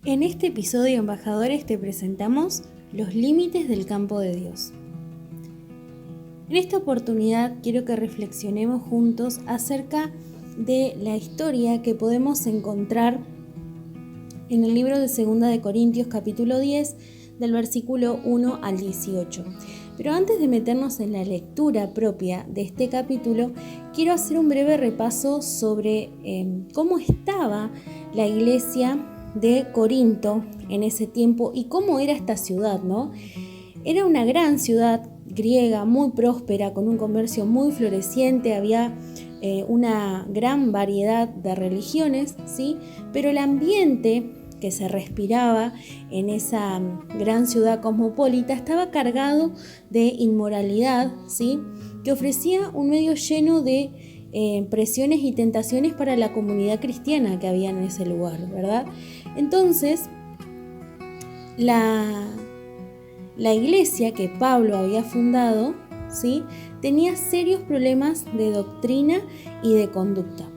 En este episodio, Embajadores, te presentamos los límites del campo de Dios. En esta oportunidad quiero que reflexionemos juntos acerca de la historia que podemos encontrar en el libro de 2 de Corintios capítulo 10 del versículo 1 al 18. Pero antes de meternos en la lectura propia de este capítulo, quiero hacer un breve repaso sobre cómo estaba la iglesia de Corinto en ese tiempo y cómo era esta ciudad, ¿no? Era una gran ciudad griega, muy próspera, con un comercio muy floreciente, había una gran variedad de religiones, ¿sí? Pero el ambiente que se respiraba en esa gran ciudad cosmopolita estaba cargado de inmoralidad, ¿sí? Que ofrecía un medio lleno de presiones y tentaciones para la comunidad cristiana que había en ese lugar, ¿verdad? Entonces, la iglesia que Pablo había fundado, ¿sí? Tenía serios problemas de doctrina y de conducta.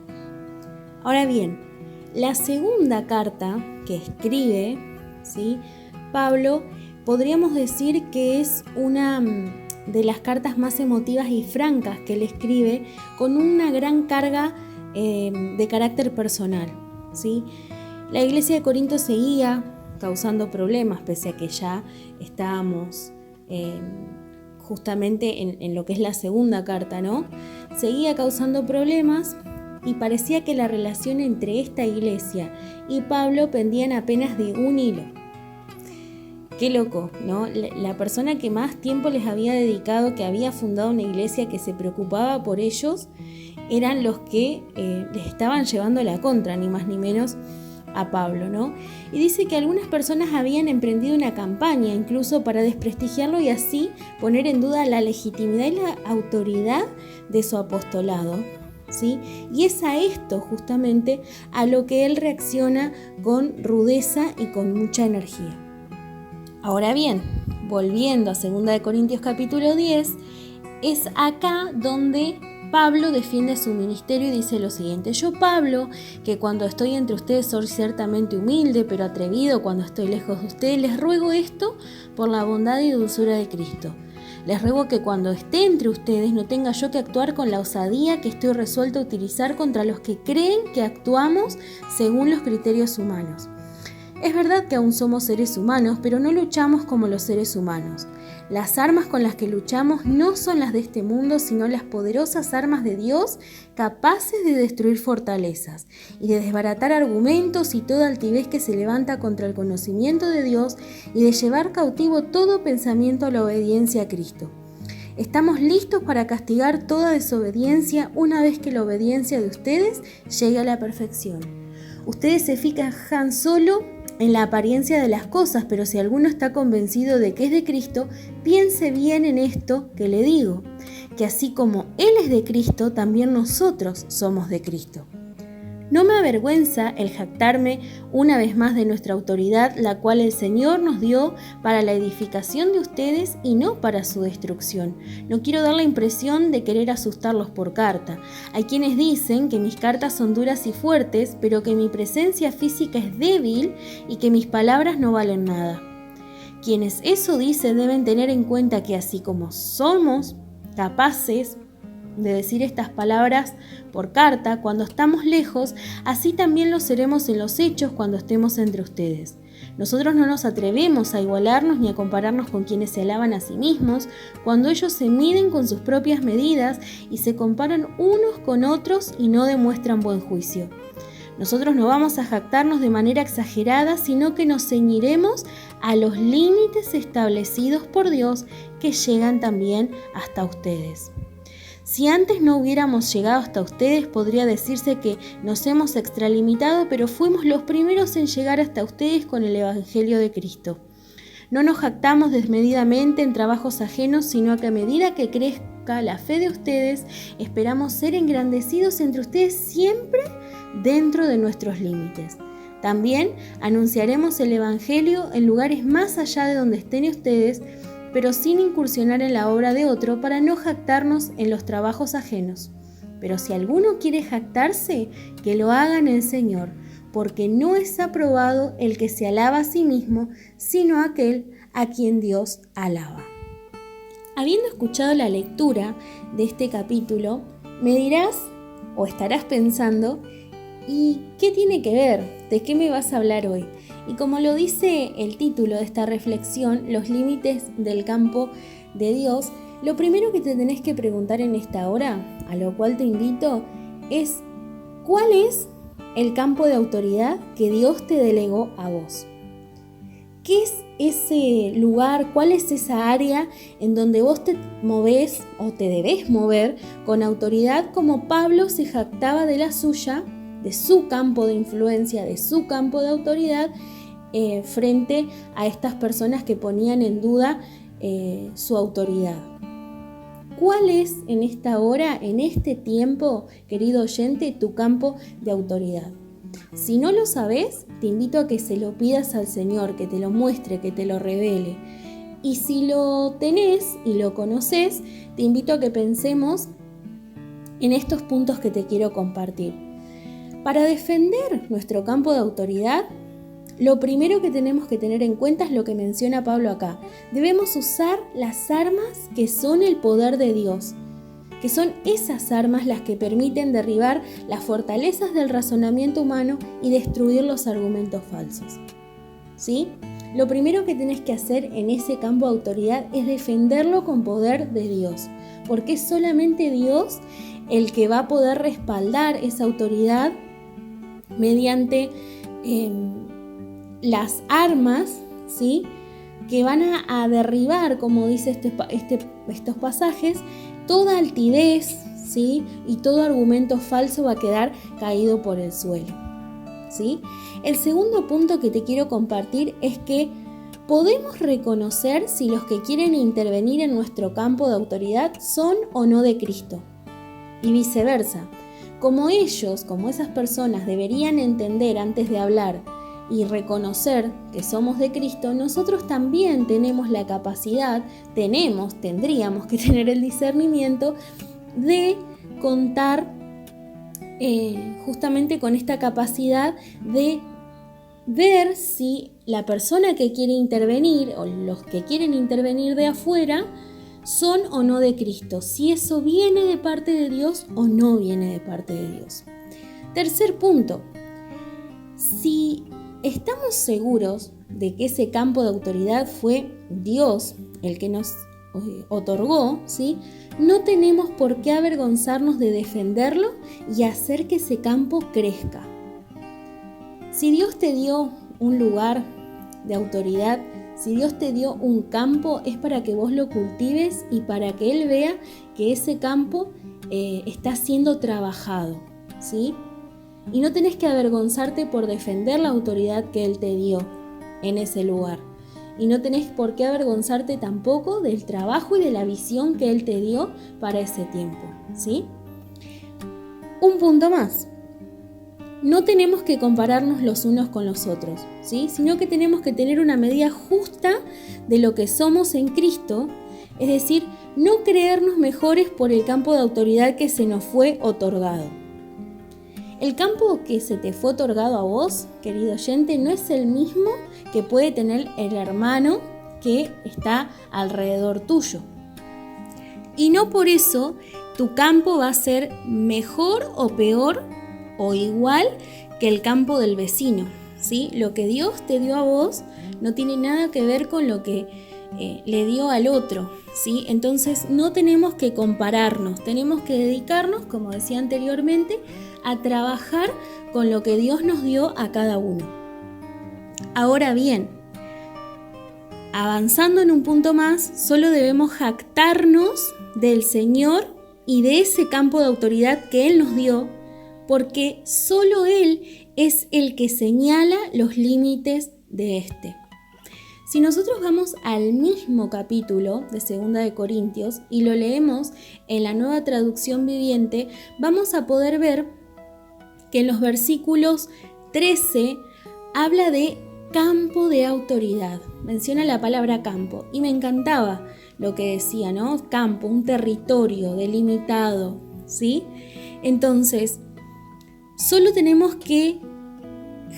Ahora bien, la segunda carta que escribe, ¿sí? Pablo, podríamos decir que es una de las cartas más emotivas y francas que él escribe, con una gran carga de carácter personal, ¿sí? La iglesia de Corinto seguía causando problemas, pese a que ya estábamos justamente en lo que es la segunda carta, ¿no? Seguía causando problemas y parecía que la relación entre esta iglesia y Pablo pendían apenas de un hilo. Qué loco, ¿no? La persona que más tiempo les había dedicado, que había fundado una iglesia que se preocupaba por ellos, eran los que les estaban llevando la contra, ni más ni menos a Pablo, ¿no? Y dice que algunas personas habían emprendido una campaña incluso para desprestigiarlo y así poner en duda la legitimidad y la autoridad de su apostolado, ¿sí? Y es a esto justamente a lo que él reacciona con rudeza y con mucha energía. Ahora bien, volviendo a 2 de Corintios capítulo 10, es acá donde Pablo defiende su ministerio y dice lo siguiente: yo, Pablo, que cuando estoy entre ustedes soy ciertamente humilde, pero atrevido cuando estoy lejos de ustedes, les ruego esto por la bondad y dulzura de Cristo. Les ruego que cuando esté entre ustedes no tenga yo que actuar con la osadía que estoy resuelto a utilizar contra los que creen que actuamos según los criterios humanos. Es verdad que aún somos seres humanos, pero no luchamos como los seres humanos. Las armas con las que luchamos no son las de este mundo, sino las poderosas armas de Dios, capaces de destruir fortalezas y de desbaratar argumentos y toda altivez que se levanta contra el conocimiento de Dios y de llevar cautivo todo pensamiento a la obediencia a Cristo. Estamos listos para castigar toda desobediencia una vez que la obediencia de ustedes llegue a la perfección. Ustedes se fijan solo en la apariencia de las cosas, pero si alguno está convencido de que es de Cristo, piense bien en esto que le digo, que así como Él es de Cristo, también nosotros somos de Cristo. No me avergüenza el jactarme una vez más de nuestra autoridad, la cual el Señor nos dio para la edificación de ustedes y no para su destrucción. No quiero dar la impresión de querer asustarlos por carta. Hay quienes dicen que mis cartas son duras y fuertes, pero que mi presencia física es débil y que mis palabras no valen nada. Quienes eso dicen deben tener en cuenta que así como somos capaces de decir estas palabras por carta cuando estamos lejos, así también lo seremos en los hechos cuando estemos entre ustedes. Nosotros no nos atrevemos a igualarnos ni a compararnos con quienes se alaban a sí mismos, cuando ellos se miden con sus propias medidas y se comparan unos con otros y no demuestran buen juicio. Nosotros no vamos a jactarnos de manera exagerada, sino que nos ceñiremos a los límites establecidos por Dios que llegan también hasta ustedes. Si antes no hubiéramos llegado hasta ustedes, podría decirse que nos hemos extralimitado, pero fuimos los primeros en llegar hasta ustedes con el Evangelio de Cristo. No nos jactamos desmedidamente en trabajos ajenos, sino que a medida que crezca la fe de ustedes, esperamos ser engrandecidos entre ustedes siempre dentro de nuestros límites. También anunciaremos el Evangelio en lugares más allá de donde estén ustedes, pero sin incursionar en la obra de otro para no jactarnos en los trabajos ajenos. Pero si alguno quiere jactarse, que lo haga en el Señor. porque no es aprobado el que se alaba a sí mismo, sino aquel a quien Dios alaba. Habiendo escuchado la lectura de este capítulo, me dirás o estarás pensando, ¿y qué tiene que ver? ¿De qué me vas a hablar hoy? Y como lo dice el título de esta reflexión, los límites del campo de Dios, lo primero que te tenés que preguntar en esta hora, a lo cual te invito, es ¿cuál es el campo de autoridad que Dios te delegó a vos? ¿Qué es ese lugar? ¿Cuál es esa área en donde vos te movés o te debés mover con autoridad, como Pablo se jactaba de la suya, de su campo de influencia, de su campo de autoridad, frente a estas personas que ponían en duda su autoridad? ¿Cuál es en esta hora, en este tiempo, querido oyente, tu campo de autoridad? Si no lo sabes, te invito a que se lo pidas al Señor, que te lo muestre, que te lo revele. Y si lo tenés y lo conoces, te invito a que pensemos en estos puntos que te quiero compartir. Para defender nuestro campo de autoridad, lo primero que tenemos que tener en cuenta es lo que menciona Pablo acá. Debemos usar las armas que son el poder de Dios, que son esas armas las que permiten derribar las fortalezas del razonamiento humano y destruir los argumentos falsos. ¿Sí? Lo primero que tenés que hacer en ese campo de autoridad es defenderlo con poder de Dios, porque es solamente Dios el que va a poder respaldar esa autoridad mediante las armas, ¿sí?, que van a derribar, como dice estos pasajes, toda altivez, ¿sí?, y todo argumento falso va a quedar caído por el suelo, ¿sí? El segundo punto que te quiero compartir es que podemos reconocer si los que quieren intervenir en nuestro campo de autoridad son o no de Cristo, y viceversa. Como ellos, como esas personas deberían entender antes de hablar y reconocer que somos de Cristo, nosotros también tenemos la capacidad, tendríamos que tener el discernimiento de contar justamente con esta capacidad de ver si la persona que quiere intervenir o los que quieren intervenir de afuera son o no de Cristo, si eso viene de parte de Dios o no viene de parte de Dios. Tercer punto, si estamos seguros de que ese campo de autoridad fue Dios el que nos otorgó, ¿sí?, no tenemos por qué avergonzarnos de defenderlo y hacer que ese campo crezca. Si Dios te dio un lugar de autoridad, si Dios te dio un campo, es para que vos lo cultives y para que Él vea que ese campo está siendo trabajado, ¿sí? Y no tenés que avergonzarte por defender la autoridad que Él te dio en ese lugar. Y no tenés por qué avergonzarte tampoco del trabajo y de la visión que Él te dio para ese tiempo, ¿sí? Un punto más. No tenemos que compararnos los unos con los otros, ¿sí?, sino que tenemos que tener una medida justa de lo que somos en Cristo, es decir, no creernos mejores por el campo de autoridad que se nos fue otorgado. El campo que se te fue otorgado a vos, querido oyente, no es el mismo que puede tener el hermano que está alrededor tuyo. Y no por eso tu campo va a ser mejor o peor o igual que el campo del vecino, ¿sí? Lo que Dios te dio a vos no tiene nada que ver con lo que le dio al otro, ¿sí? Entonces no tenemos que compararnos, tenemos que dedicarnos, como decía anteriormente, a trabajar con lo que Dios nos dio a cada uno. Ahora bien, avanzando en un punto más, solo debemos jactarnos del Señor y de ese campo de autoridad que Él nos dio, porque solo Él es el que señala los límites de este. Si nosotros vamos al mismo capítulo de 2 de Corintios y lo leemos en la Nueva Traducción Viviente, vamos a poder ver que en los versículos 13 habla de campo de autoridad. Menciona la palabra campo y me encantaba lo que decía, ¿no? Campo, un territorio delimitado, ¿sí? Entonces, solo tenemos que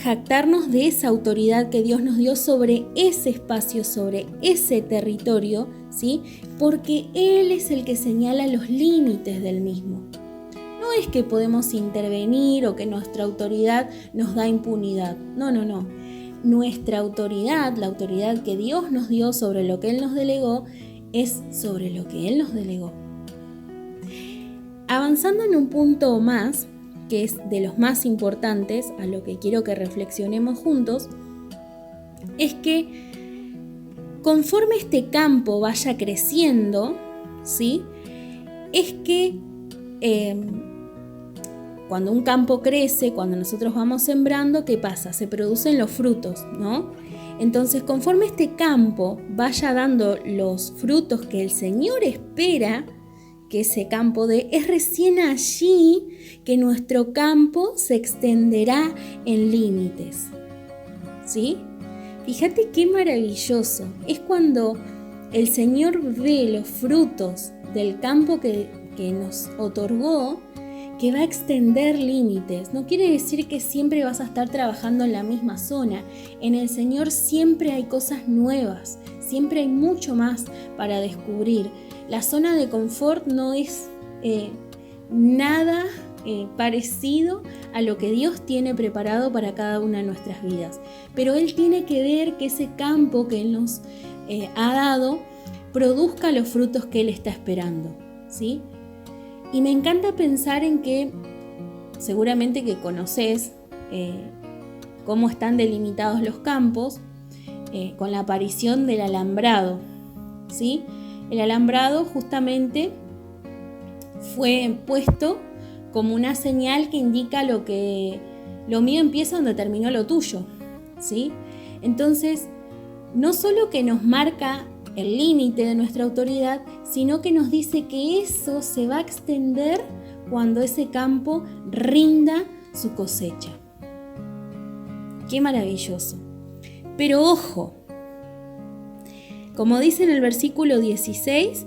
jactarnos de esa autoridad que Dios nos dio sobre ese espacio, sobre ese territorio, ¿sí? Porque Él es el que señala los límites del mismo. No es que podemos intervenir o que nuestra autoridad nos da impunidad. No. Nuestra autoridad, la autoridad que Dios nos dio sobre lo que Él nos delegó, es sobre lo que Él nos delegó. Avanzando en un punto más, que es de los más importantes, a lo que quiero que reflexionemos juntos, es que conforme este campo vaya creciendo, ¿sí? Es que cuando un campo crece, cuando nosotros vamos sembrando, ¿qué pasa? Se producen los frutos, ¿no? Entonces, conforme este campo vaya dando los frutos que el Señor espera que ese campo dé, es recién allí que nuestro campo se extenderá en límites, ¿sí? Fíjate qué maravilloso. Es cuando el Señor ve los frutos del campo que nos otorgó, que va a extender límites. No quiere decir que siempre vas a estar trabajando en la misma zona. En el Señor siempre hay cosas nuevas, siempre hay mucho más para descubrir. La zona de confort no es nada parecido a lo que Dios tiene preparado para cada una de nuestras vidas. Pero Él tiene que ver que ese campo que Él nos ha dado produzca los frutos que Él está esperando, ¿sí? Y me encanta pensar en que seguramente que conocés cómo están delimitados los campos con la aparición del alambrado, ¿sí? El alambrado justamente fue puesto como una señal que indica lo mío empieza donde terminó lo tuyo, ¿sí? Entonces, no solo que nos marca el límite de nuestra autoridad, sino que nos dice que eso se va a extender cuando ese campo rinda su cosecha. ¡Qué maravilloso! Pero ojo, como dice en el versículo 16,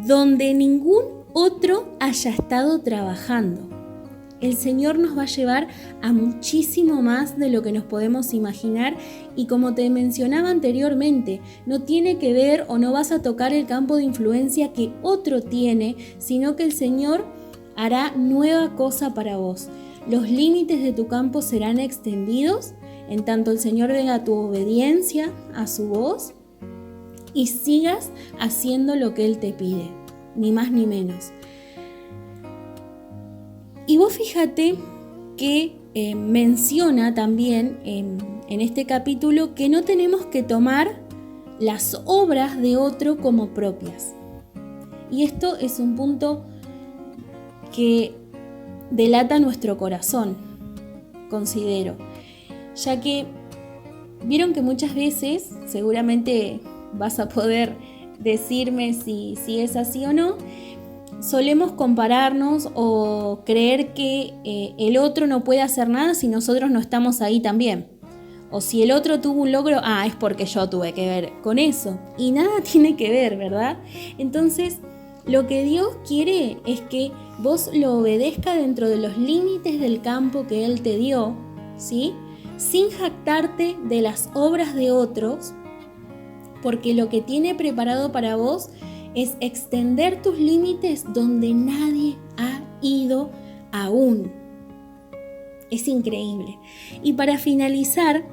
donde ningún otro haya estado trabajando. El Señor nos va a llevar a muchísimo más de lo que nos podemos imaginar y como te mencionaba anteriormente, no tiene que ver o no vas a tocar el campo de influencia que otro tiene, sino que el Señor hará nueva cosa para vos. Los límites de tu campo serán extendidos en tanto el Señor venga a tu obediencia, a su voz y sigas haciendo lo que Él te pide, ni más ni menos. Y vos fíjate que menciona también en este capítulo que no tenemos que tomar las obras de otro como propias. Y esto es un punto que delata nuestro corazón, considero, ya que vieron que muchas veces, seguramente vas a poder decirme si es así o no, solemos compararnos o creer que el otro no puede hacer nada si nosotros no estamos ahí también. O si el otro tuvo un logro, es porque yo tuve que ver con eso. Y nada tiene que ver, ¿verdad? Entonces, lo que Dios quiere es que vos lo obedezcas dentro de los límites del campo que Él te dio, ¿sí? Sin jactarte de las obras de otros, porque lo que tiene preparado para vos es extender tus límites donde nadie ha ido aún. Es increíble. Y para finalizar,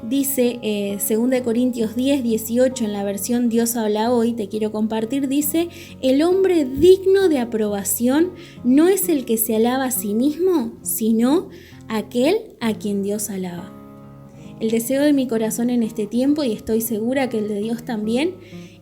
dice 2 Corintios 10, 18 en la versión Dios habla hoy, te quiero compartir, dice: el hombre digno de aprobación no es el que se alaba a sí mismo, sino aquel a quien Dios alaba. El deseo de mi corazón en este tiempo, y estoy segura que el de Dios también,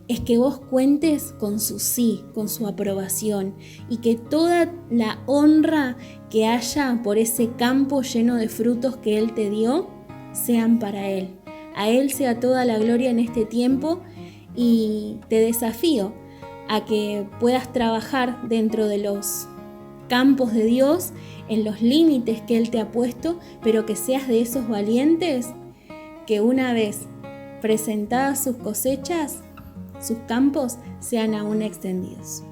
es que vos cuentes con su sí, con su aprobación, y que toda la honra que haya por ese campo lleno de frutos que Él te dio, sean para Él. A Él sea toda la gloria en este tiempo, y te desafío a que puedas trabajar dentro de los campos de Dios, en los límites que Él te ha puesto, pero que seas de esos valientes que una vez presentadas sus cosechas, sus campos sean aún extendidos.